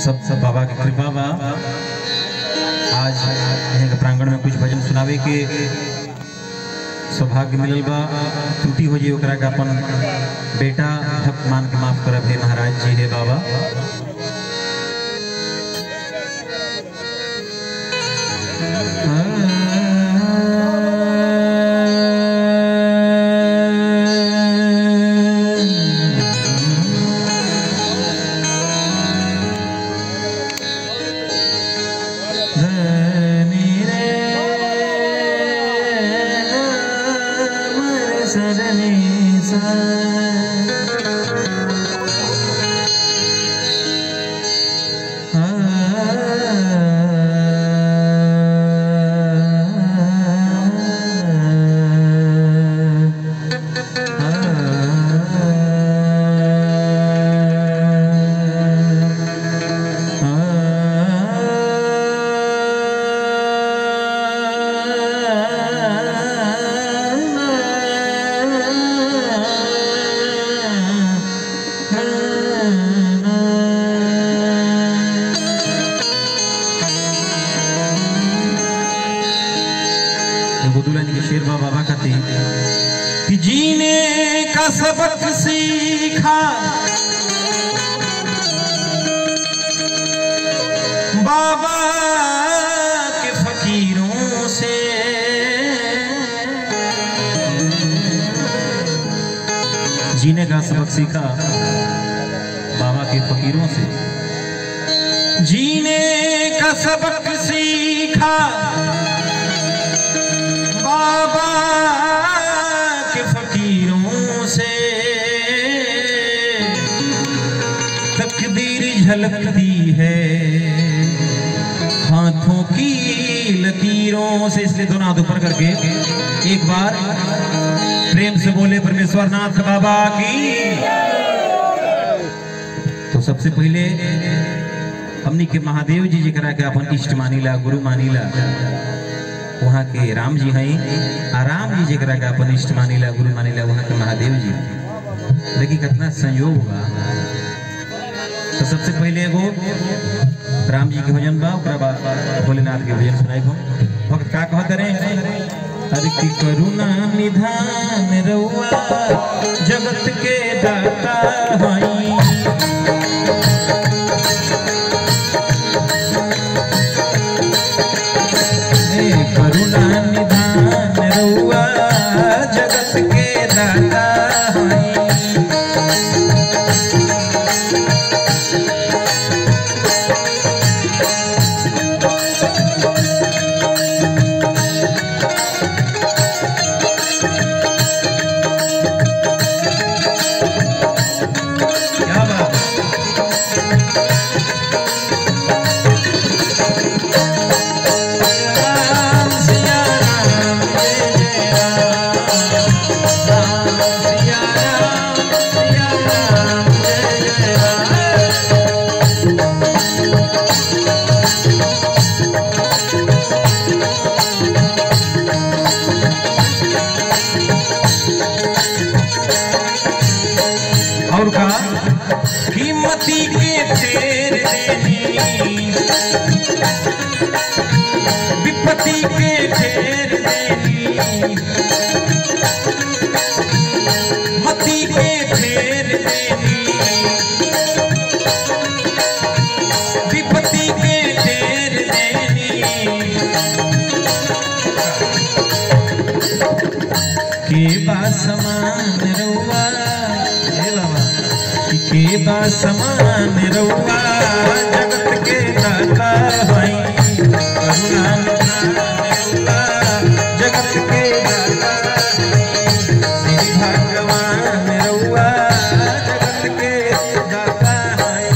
सब बाबा की कृपा बा। आज यहाँ के प्रांगण में कुछ भजन सुनावे के सौभाग्य मिलल बा। त्रुटि हो जाए ओकरा के अपन बेटा भक्त मान के माफ करब हे महाराज जी हे बाबा। शेर बाबा कहते कि जीने का सबक सीखा बाबा के फकीरों से, जीने का सबक सीखा बाबा के फकीरों से, जीने का सबक सीखा बाबा के फकीरों से, तकदीर झलकती है हाथों की लकीरों से। इसलिए दोनों हाथ ऊपर करके एक बार प्रेम से बोले परमेश्वर नाथ बाबा की। तो सबसे पहले हमनी के महादेव जी जरा के अपन इष्ट मानीला, गुरु मानीला, वहाँ के राम जी हैं। राम जी जरा का अपन इष्ट मानीला, गुरु मानीला, वहाँ के महादेव जी। देखिए कितना संयोग बा। तो सबसे पहले वो राम जी के भजन बा, ओकरा बाद भोलेनाथ के भजन सुनाई हम। वक्त का कह करें, अरे की करुणा निधान रउआ जगत के दाता हई, करुणा निधान रउआ जगत के दाता हई। क्या बात और कहा कि मती के फेर देनी, विपत्ति के फेर देनी, मती के फेर देनी, विपत्ति के फेर देनी, के बा समान रउआ के बा समान रउआ जगत के दाता हई, करुणा निधान रउआ जगत के दाता हई, श्री भगवान रउआ जगत के दाता हई।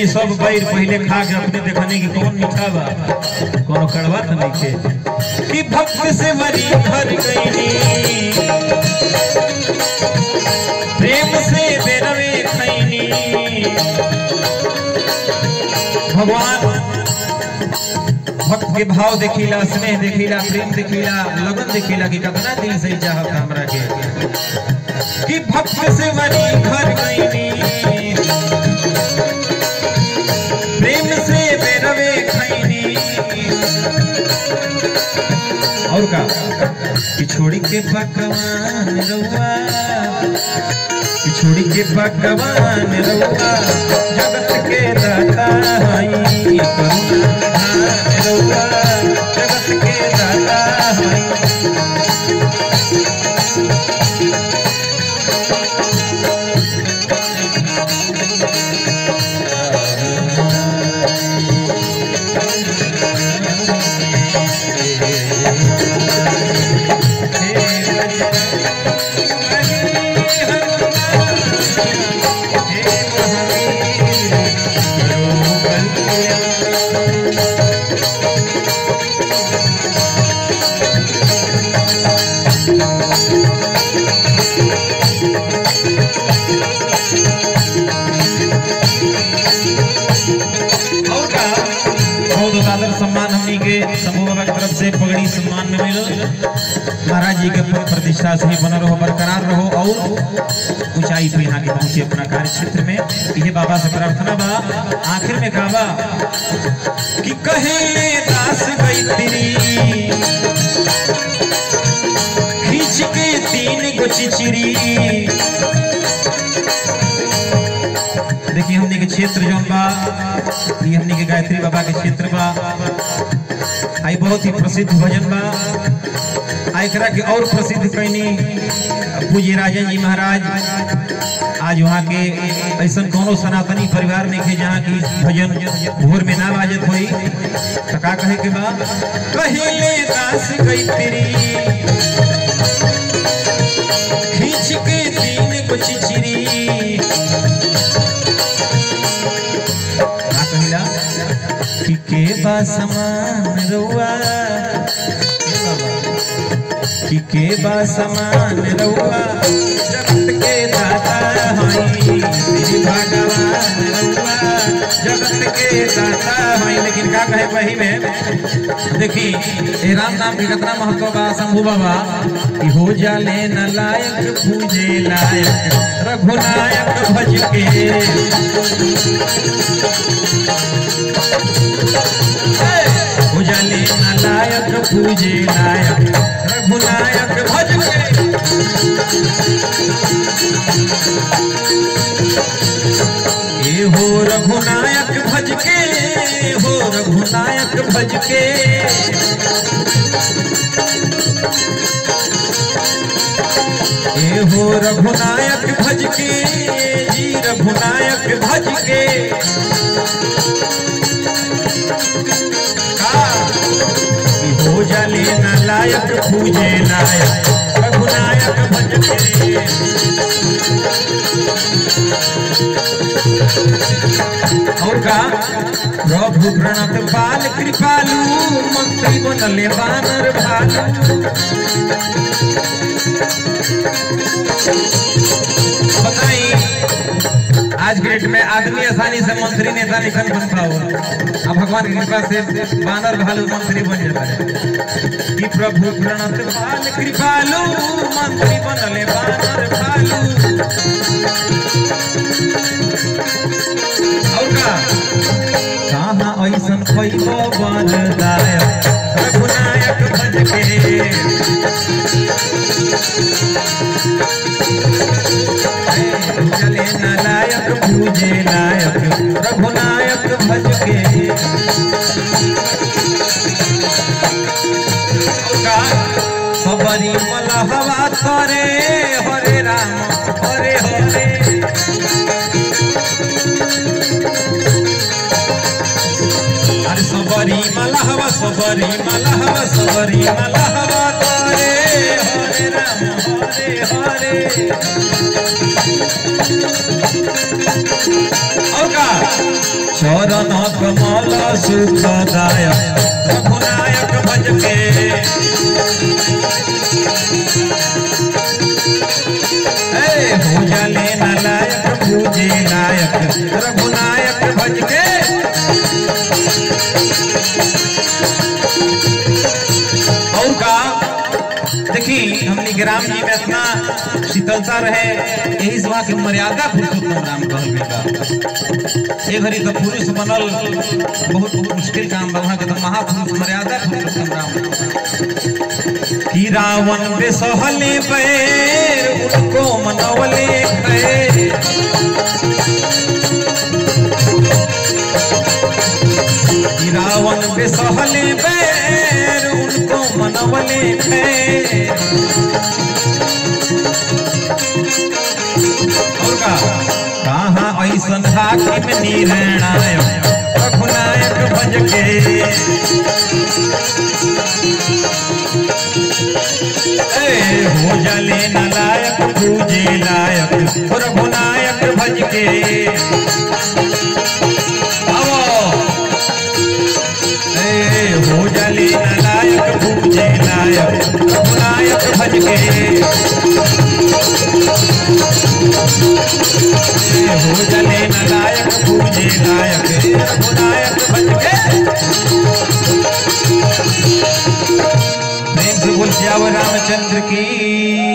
जी सब बैर पहले खा के अपने देखने की कौन मीठा बा कौन कड़वा तो नहीं थे कि भक्त से मरी भर गईनी प्रेम से बेरवे खैनी भगवान भक्त के भाव देखिला स्नेह देखिला प्रेम देखिला लगन देखिला कि कितना दिल से चाहत हमरा के कि भक्त से मरी भर गईनी प्रेम से बेरवे खैनी और का कि छोड़ी के भगवान रउआ छोड़ी के भगवान रउआ जगत के दाता हई करुणा रउआ जगत के दाता हई सम्मान हमनी के समूह बाबा की तरफ से पगड़ी सम्मान में मिलो महाराज जी के प्रतिष्ठा से ही बना रहो बरकरार रहो और ऊंचाई पे यहाँ के पहुंचे अपना कार्य क्षेत्र में ये बाबा से प्रार्थना बा आखिर में कहा कि कहे दास गई तेरी खींच के 3 गो चिचिरी देखिए हमने के क्षेत्र जो बा ये हमने के गायत्री बाबा के क्षेत्र बा आई बहुत ही प्रसिद्ध भजन बा आयकरा के और प्रसिद्ध कैनी पूज्य राजन जी महाराज आज वहाँ के ऐसा कोनो सनातनी परिवार में के जहाँ की भजन भोर में ना बाजत हुई तो का कहे के बा कहिले दास गई तेरी खींच के 3 गो चिचिरी के बा समान रउआ के बा समान रउआ जगत के दाता हई श्री भगवान रउआ जगत के दाता हई लेकिन का कहे वही में देखी ए राम नाम के कितना महत्व बा शंभू बाबा कि हो जाले न लायक पूजे लायक रघुनायक भज के उजले नालायक पूजे लायक रघुनायक भज के ए हो रघुनायक भज के हो रघुनायक भज के ए हो रघुनायक भज के जी रघुनायक भज के हो जाले नालायक पूजे लायक रघुनायक भज के और का प्रभु प्रणत पाल कृपालु मंत्री बनले बानर भालू बताई आज के डेट में आदमी आसानी से मंत्री नेता निकल बनता हो अब भगवान की कृपा से बानर भालू मंत्री बन जाता है कि प्रभु प्रणत पाल कृपालु मंत्री बनले बानर भालू और का कहाँ ऐसन खइबो बरदायक रघुनायक भज के चले नालायक पूजे लायक रघुनायक भज के सबरी मलहवा करे हरे राम हरे हरे अरे सबरी मलहवा करे हरे राम हरे हरे और का चरण कमल सुखदायक रघुनायक भज के हो जाले नालायक पूजे लायक रघुनायक भज के। और का देखी हमनी के राम जी में इतना शीतलता रहे, यही सभा के मर्यादा पुरुषोत्तम राम कहल गया। ये घड़ी तो पुरुष बनल बहुत बहुत मुश्किल काम बा, वहां के तो महापुरुष मर्यादा पुरुषोत्तम राम। कि रावण बेसहले बैर उनको मनवले बैर, कि रावण बेसहले बैर उनको मनवले बैर। और का कहाँ ऐसन हाकिम निर्णायक रघुनायक भज के। हो जाले नालायक पूजे लायक रघुनायक भज के। हो जाले नालायक पूजे लायक रघुनायक भज के। हो जाले नालायक पूजे लायक रघुनायक भज के। प्रेम से बोल श्याम रामचंद्र की।